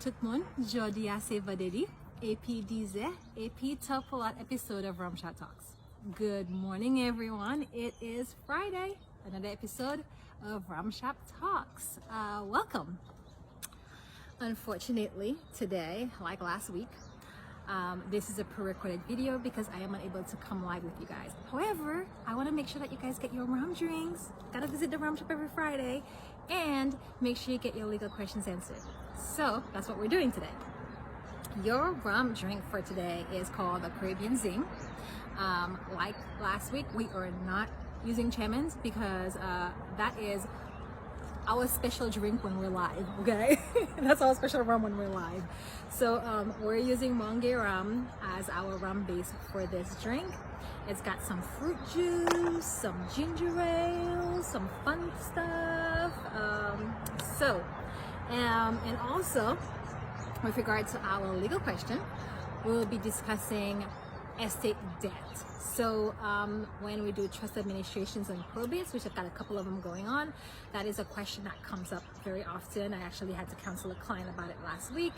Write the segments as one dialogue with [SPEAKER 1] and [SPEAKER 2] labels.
[SPEAKER 1] Tout le monde, jodi a se vadedi, AP top a lot episode of Rum Chat Talks. Good morning, everyone. It is Friday, another episode of Rum Chat Talks. Welcome. Unfortunately, today, like last week, this is a pre-recorded video because I am unable to come live with you guys. However, I want to make sure that you guys get your rum drinks. Gotta visit the rum shop every Friday, and make sure you get your legal questions answered. So that's what we're doing today. Your rum drink for today is called the Caribbean Zing. Like last week, we are not using Chemins because that is our special drink when we're live, okay? That's our special rum when we're live. So we're using Monge rum as our rum base for this drink. It's got some fruit juice, some ginger ale, some fun stuff. And also, with regard to our legal question, we'll be discussing estate debt. So when we do trust administrations and probates, which I've got a couple of them going on, that is a question that comes up very often. I actually had to counsel a client about it last week.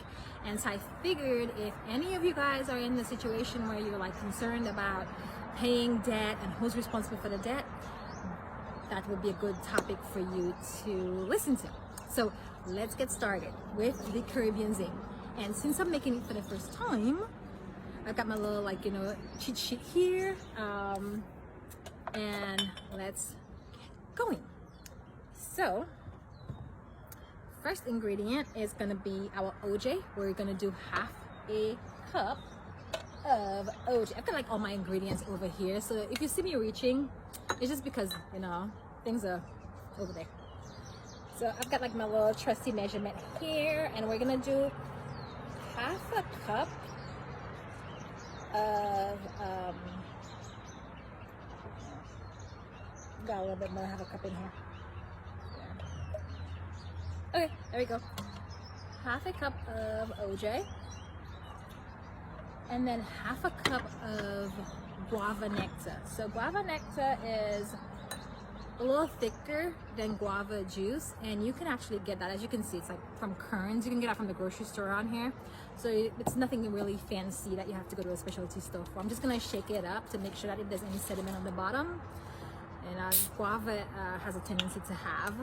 [SPEAKER 1] And so I figured if any of you guys are in the situation where you're like concerned about paying debt and who's responsible for the debt, that would be a good topic for you to listen to. So let's get started with the Caribbean Zing. And since I'm making it for the first time, I've got my little cheat sheet here, and let's get going. So first ingredient is going to be our OJ. We're going to do half a cup of OJ. I've got like all my ingredients over here, so if you see me reaching, it's just because things are over there. So I've got like my little trusty measurement here, and we're going to do half a cup of got a little bit more. I have a cup in here. Yeah. Okay, there we go. Half a cup of OJ, and then half a cup of guava nectar. So guava nectar is a little thicker than guava juice, and you can actually get that, as you can see, it's like from Kern's. You can get that from the grocery store on here, so it's nothing really fancy that you have to go to a specialty store for. I'm just gonna shake it up to make sure that if there's any sediment on the bottom, and guava has a tendency to have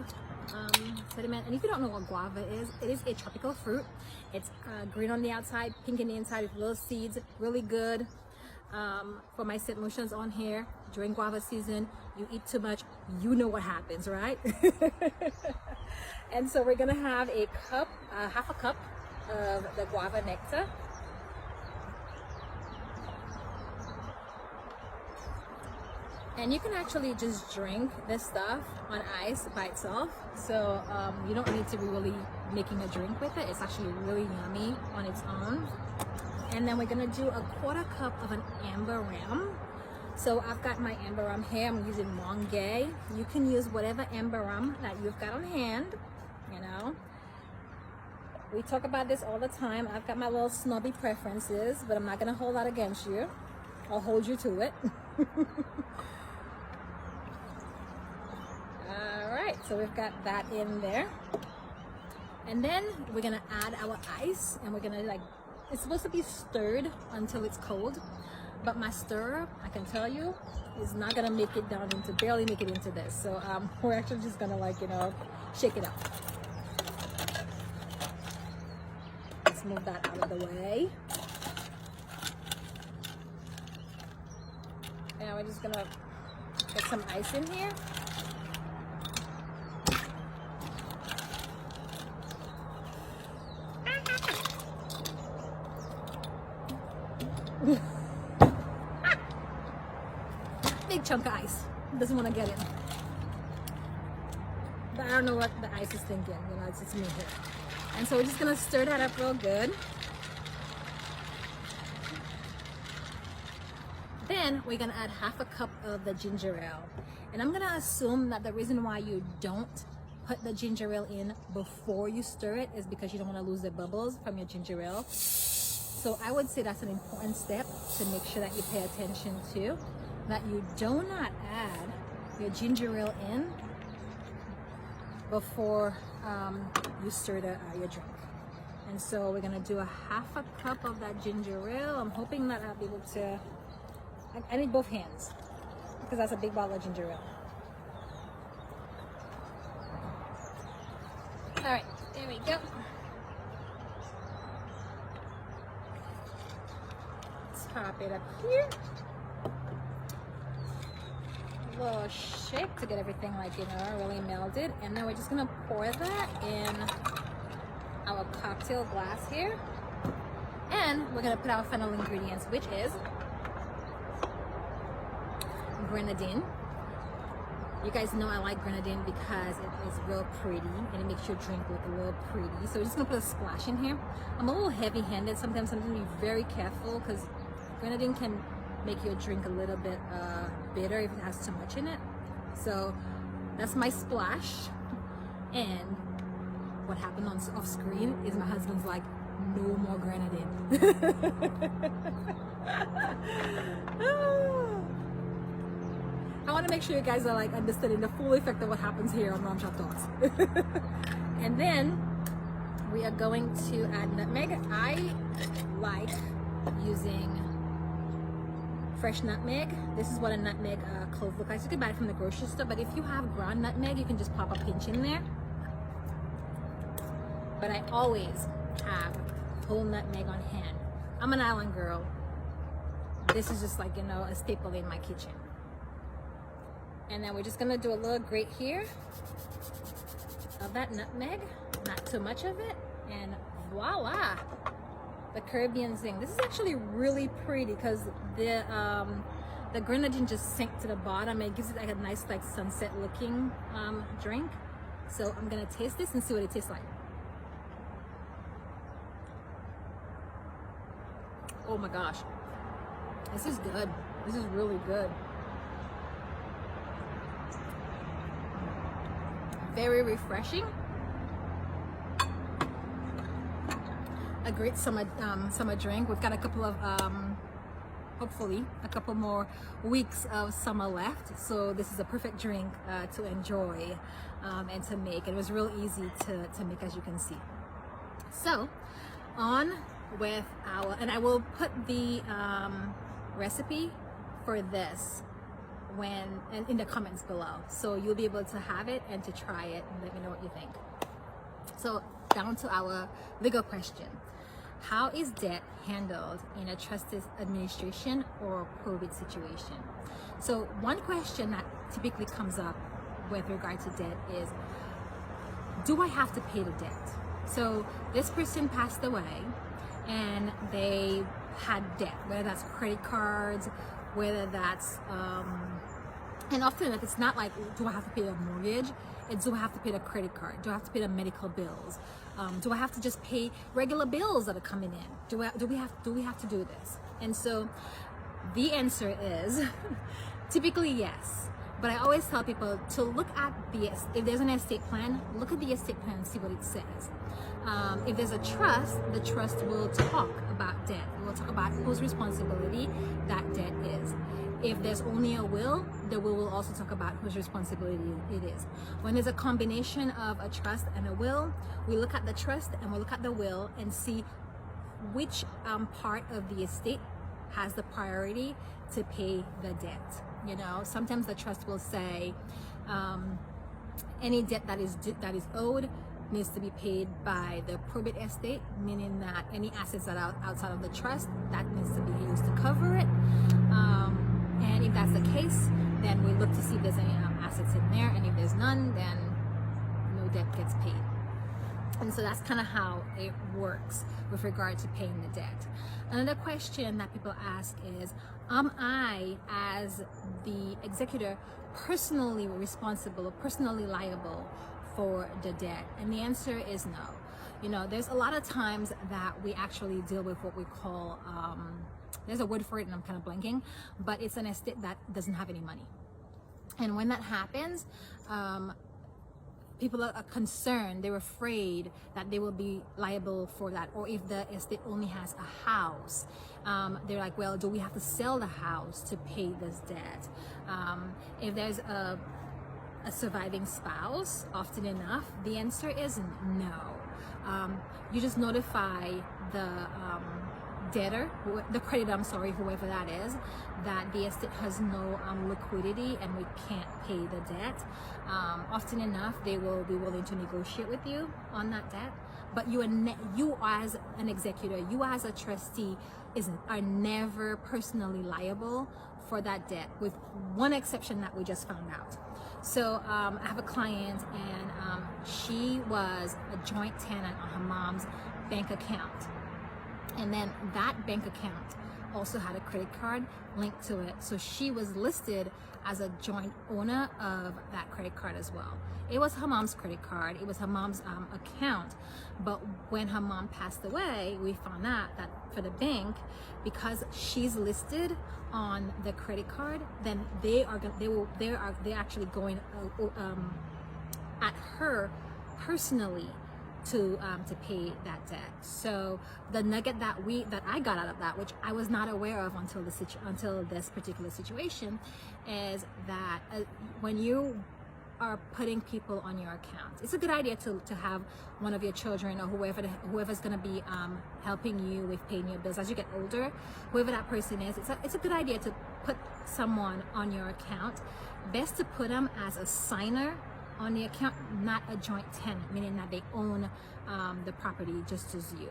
[SPEAKER 1] sediment. And if you don't know what guava is, it is a tropical fruit. It's green on the outside, pink in the inside with little seeds. Really good. For my St. Motions on here, during guava season, you eat too much, you know what happens, right? And so we're gonna have a cup, half a cup of the guava nectar. And you can actually just drink this stuff on ice by itself. So you don't need to be really making a drink with it. It's actually really yummy on its own. And then we're gonna do a quarter cup of an amber rum. So I've got my amber rum here. I'm using Monge. You can use whatever amber rum that you've got on hand. We talk about this all the time. I've got my little snobby preferences, but I'm not gonna hold that against you. I'll hold you to it. All right, so we've got that in there. And then we're gonna add our ice, and we're gonna it's supposed to be stirred until it's cold, but my stirrer, I can tell you, is not gonna make it down into, barely make it into this. So we're actually just gonna shake it up. Let's move that out of the way. And we're just gonna get some ice in here. Big chunk of ice. Doesn't want to get it. But I don't know what the ice is thinking. It's just me here. And so we're just gonna stir that up real good. Then we're gonna add half a cup of the ginger ale. And I'm gonna assume that the reason why you don't put the ginger ale in before you stir it is because you don't want to lose the bubbles from your ginger ale. So I would say that's an important step to make sure that you pay attention to, that you do not add your ginger ale in before you stir your drink. And so we're gonna do a half a cup of that ginger ale. I'm hoping that I'll be able to, I need both hands because that's a big bottle of ginger ale. All right, there we go. Let's pop it up here. A little shake to get everything like, you know, really melded. And then we're just gonna pour that in our cocktail glass here. And we're gonna put our final ingredients, which is grenadine. You guys know I like grenadine because it is real pretty and it makes your drink look a little pretty. So we're just gonna put a splash in here. I'm a little heavy-handed. Sometimes I'm gonna be very careful because grenadine can make your drink a little bit bitter if it has too much in it. So that's my splash. And what happened off screen is my husband's like, no more grenadine. I want to make sure you guys are like understanding the full effect of what happens here on Rum Shop Talks. And then we are going to add nutmeg. I like using fresh nutmeg. This is what a nutmeg clove looks like. You can buy it from the grocery store, but if you have ground nutmeg, you can just pop a pinch in there. But I always have whole nutmeg on hand. I'm an island girl. This is just like, you know, a staple in my kitchen. And then we're just gonna do a little grate here of that nutmeg, not too much of it, and voila, the Caribbean Zing. This is actually really pretty because the grenadine just sank to the bottom. It gives it like a nice like sunset looking drink. So I'm gonna taste this and see what it tastes like. Oh my gosh, this is good. This is really good. Very refreshing. A great summer drink. We've got a couple of hopefully a couple more weeks of summer left, so this is a perfect drink to enjoy and to make. It was real easy to make, as you can see. So on with our, and I will put the recipe for this and in the comments below, so you'll be able to have it and to try it and let me know what you think. So down to our legal question: how is debt handled in a trusted administration or probate situation? So one question that typically comes up with regard to debt is, do I have to pay the debt? So this person passed away and they had debt, whether that's credit cards, whether that's and often it's not like, do I have to pay a mortgage? It's, do I have to pay the credit card? Do I have to pay the medical bills? Do I have to just pay regular bills that are coming in? Do we have to do this? And so the answer is typically yes. But I always tell people to look at if there's an estate plan, look at the estate plan and see what it says. If there's a trust, the trust will talk about debt. It will talk about whose responsibility that debt is. If there's only a will, the will also talk about whose responsibility it is. When there's a combination of a trust and a will, we look at the trust and we look at the will and see which part of the estate has the priority to pay the debt. You know, sometimes the trust will say any debt that is owed needs to be paid by the probate estate, meaning that any assets that are outside of the trust, that needs to be used to cover it. And if that's the case, then we look to see if there's any assets in there, and if there's none, then no debt gets paid. And so that's kind of how it works with regard to paying the debt. Another question that people ask is, am I, as the executor, personally responsible or personally liable for the debt? And the answer is no. You know, there's a lot of times that we actually deal with what we call, there's a word for it and I'm kind of blanking, but it's an estate that doesn't have any money. And when that happens, people are concerned, they're afraid that they will be liable for that. Or if the estate only has a house, they're like, well, do we have to sell the house to pay this debt? If there's a surviving spouse, often enough, the answer is no. You just notify the debtor, the creditor, I'm sorry, whoever that is, that the estate has no liquidity and we can't pay the debt. Often enough, they will be willing to negotiate with you on that debt. But you as an executor, you as a trustee, are never personally liable for that debt, with one exception that we just found out. So I have a client, and she was a joint tenant on her mom's bank account. And then that bank account also had a credit card linked to it. So she was listed as a joint owner of that credit card as well. It was her mom's credit card. It was her mom's account. But when her mom passed away, we found out that for the bank, because she's listed on the credit card, then they're actually going at her personally to pay that debt. So the nugget that I got out of that, which I was not aware of until this particular situation, is that when you are putting people on your account, it's a good idea to have one of your children or whoever's going to be helping you with paying your bills as you get older, whoever that person is. It's a good idea to put someone on your account. Best to put them as a signer on the account, not a joint tenant, meaning that they own the property just as you.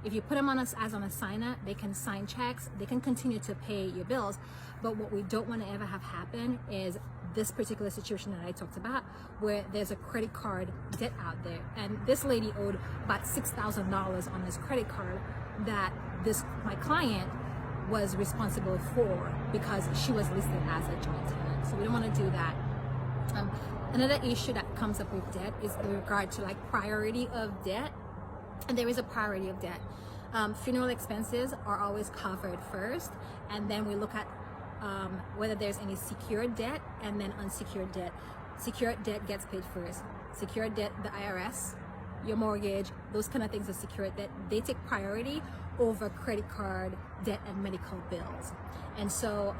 [SPEAKER 1] If you put them on as on a signer, they can sign checks, they can continue to pay your bills. But what we don't want to ever have happen is this particular situation that I talked about, where there's a credit card debt out there, and this lady owed about $6,000 on this credit card that my client was responsible for because she was listed as a joint tenant. So we don't want to do that. Another issue that comes up with debt is in regard to like priority of debt. And there is a priority of debt. Funeral expenses are always covered first, and then we look at whether there's any secured debt and then unsecured debt. Secured debt gets paid first. Secured debt, the IRS, your mortgage, those kind of things are secured debt. They take priority over credit card debt and medical bills. And so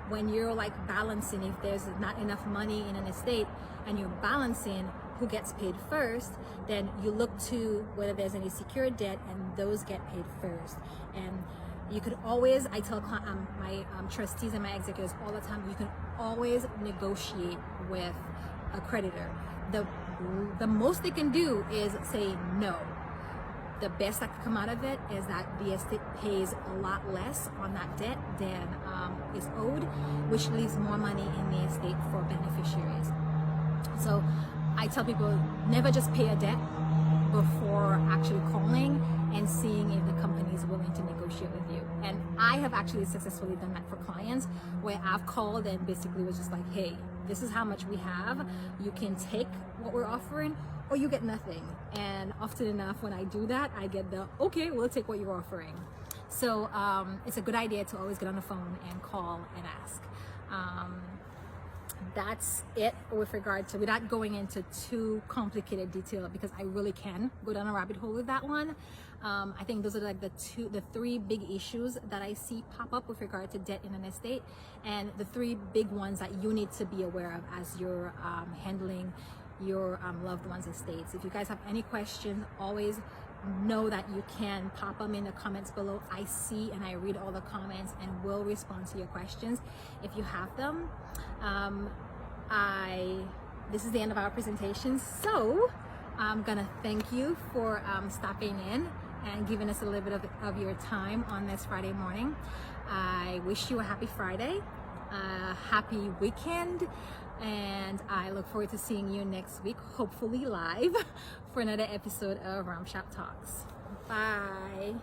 [SPEAKER 1] when you're like balancing, if there's not enough money in an estate and you're balancing who gets paid first, then you look to whether there's any secured debt, and those get paid first. And you could always, I tell my trustees and my executives all the time, you can always negotiate with a creditor. The most they can do is say no. The best that could come out of it is that the estate pays a lot less on that debt than is owed, which leaves more money in the estate for beneficiaries. So I tell people, never just pay a debt before actually calling and seeing if the company is willing to negotiate with you. And I have actually successfully done that for clients, where I've called and basically was just like, hey, this is how much we have. You can take what we're offering or you get nothing. And often enough, when I do that, I get the, okay, we'll take what you're offering. So it's a good idea to always get on the phone and call and ask. That's it with regard to, without going into too complicated detail, because I really can go down a rabbit hole with that one. I think those are like the three big issues that I see pop up with regard to debt in an estate, and the three big ones that you need to be aware of as you're handling your loved one's estates. If you guys have any questions, always know that you can pop them in the comments below. I see and I read all the comments and will respond to your questions if you have them. This is the end of our presentation, so I'm gonna thank you for stopping in and giving us a little bit of your time on this Friday morning. I wish you a happy Friday, happy weekend, and I look forward to seeing you next week, hopefully live, for another episode of Ram Shop Talks. Bye.